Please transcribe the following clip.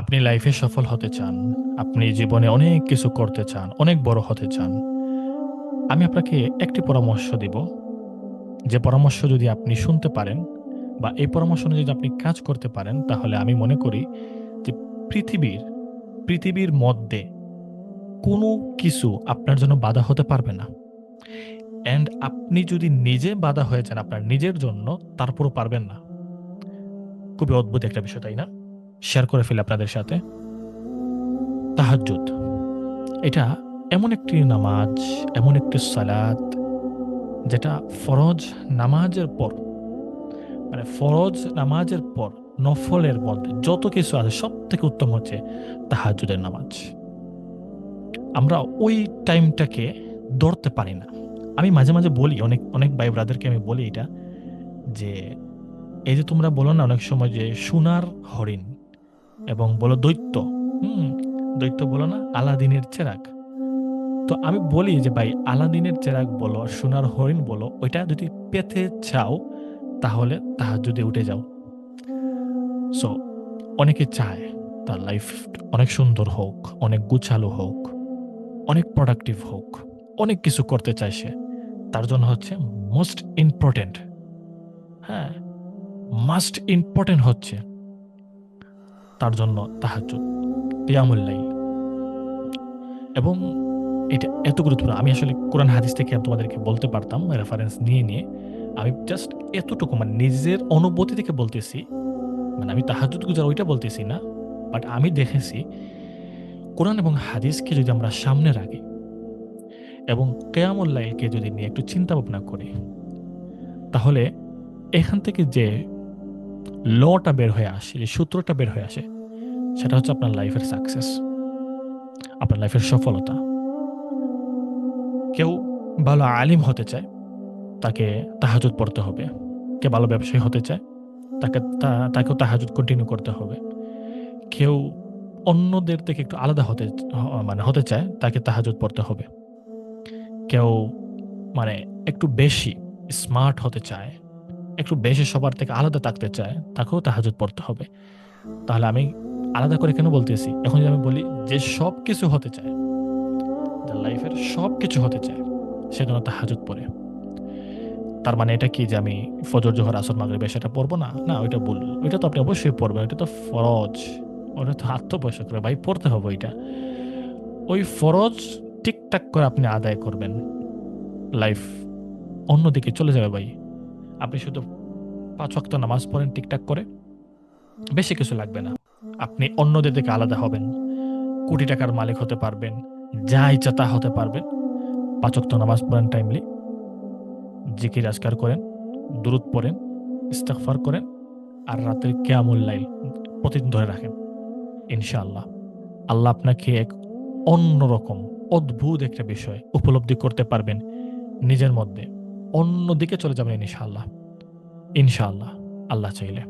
আপনি লাইফে সফল হতে চান, আপনি জীবনে অনেক কিছু করতে চান, অনেক বড় হতে চান। আমি আপনাকে একটি পরামর্শ দিব, যে পরামর্শ যদি আপনি শুনতে পারেন বা এই পরামর্শ অনুযায়ী যদি আপনি কাজ করতে পারেন, তাহলে আমি মনে করি যে পৃথিবীর পৃথিবীর মধ্যে কোনো কিছু আপনার জন্য বাধা হতে পারবে না। অ্যান্ড আপনি যদি নিজে বাধা হয়ে যান আপনার নিজের জন্য, তারপরও পারবেন না। খুবই অদ্ভুত একটা বিষয়, তাই না? শেয়ার করে ফেলি আপনাদের সাথে। তাহাজ্জুদ, এটা এমন একটি নামাজ, এমন একটি সালাত, যেটা ফরজ নামাজের পর, মানে ফরজ নামাজের পর নফলের মধ্যে যত কিছু আছে সব থেকে উত্তম হচ্ছে তাহাজ্জুদের নামাজ। আমরা ওই টাইমটাকে ধরতে পারি না। আমি মাঝে মাঝে বলি, অনেক অনেক ভাই ব্রাদারকে আমি বলি এটা, যে এই যে তোমরা বলো না অনেক সময় যে সোনার হরিণ এবং বলো দৈত্য, হুম, দৈত্য বলো না আলাদিনের চেরাগ। তো আমি বলি যে ভাই, আলাদিনের চেরাগ বলো আর সোনার হরিণ বলো, ওইটা যদি পেতে চাও তাহলে তাহাজ্জুদে উঠে যাও। সো অনেকে চায় তার লাইফ অনেক সুন্দর হোক, অনেক গুছালো হোক, অনেক প্রোডাক্টিভ হোক, অনেক কিছু করতে চায় সে। তার জন্য হচ্ছে মোস্ট ইম্পর্টেন্ট, হ্যাঁ, মাস্ট ইম্পর্টেন্ট হচ্ছে তার জন্য তাহাজ্জুদ, কিয়ামুল লাইল। এবং এটা এত গুরুত্বপূর্ণ, আমি আসলে কোরআন হাদিস থেকে তোমাদেরকে বলতে পারতাম রেফারেন্স নিয়ে নিয়ে। আমি জাস্ট এতটুকু মানে নিজের অনুভূতি থেকে বলতেছি, মানে আমি তাহাজ্জুদ গুজার ওইটা বলতেছি না, বাট আমি দেখেছি কোরআন এবং হাদিসকে যদি আমরা সামনে রাখি এবং কেয়ামুল লাইলকে যদি নিয়ে একটু চিন্তা ভাবনা করি, তাহলে এখান থেকে যে লটা বের হয়ে আসে, যে সূত্রটা বের হয়ে আসে, সেটা হচ্ছে আপনার লাইফের সাকসেস, আপনার লাইফের সফলতা। কেউ ভালো আলিম হতে চায়, তাকে তাহাজ্জুদ পড়তে হবে। কে ভালো ব্যবসায়ী হতে চায়, তাকেও তাহাজ্জুদ কন্টিনিউ করতে হবে। কেউ অন্যদের থেকে একটু আলাদা মানে হতে চায়, তাকে তাহাজ্জুদ পড়তে হবে। কেউ মানে একটু বেশি স্মার্ট হতে চায়, একটু বেশি সবার থেকে আলাদা থাকতে চায়, তাকেও তাহাজ্জুদ পড়তে হবে। তাহলে আমি আলাদা করে কেন বলতেছি? এখন যদি আমি বলি যে সব কিছু হতে চায়, যার লাইফের সব কিছু হতে চায়, সেজন্য তাহাজ্জুদ পড়ে, তার মানে এটা কি যে আমি ফজর জোহর আসর মাগরিব সেটা পড়বো না? না, ওইটা ভুল। ওইটা তো আপনি অবশ্যই পড়বেন, ওইটা তো ফরজ। ওটা তো আত্মপয়সা করে ভাই পড়তে হবে ওইটা। ওই ফরজ ঠিকঠাক করে আপনি আদায় করবেন, লাইফ অন্যদিকে চলে যাবে ভাই। আপনি শুধু 5 ওয়াক্ত নামাজ পড়েন ঠিকঠাক করে, বেশি কিছু লাগবে না। আপনি অন্যদের থেকে আলাদা হবেন, কোটি টাকার মালিক হতে পারবেন, যা ইচ্ছা তা হতে পারবেন। 5 ওয়াক্ত নামাজ পড়েন টাইমলি, জিকির আজকার করেন, দুরূদ পড়েন, ইস্তেগফার করেন, আর রাতের কিয়ামুল লাইল প্রতিদিন ধরে রাখেন। ইনশাআল্লাহ আল্লাহ আপনাকে এক অন্যরকম অদ্ভুত একটা বিষয় উপলব্ধি করতে পারবেন নিজের মধ্যে। অন্যদিকে চলে যাবেন ইনশাআল্লাহ, ইনশাআল্লাহ, আল্লাহ চাইলে।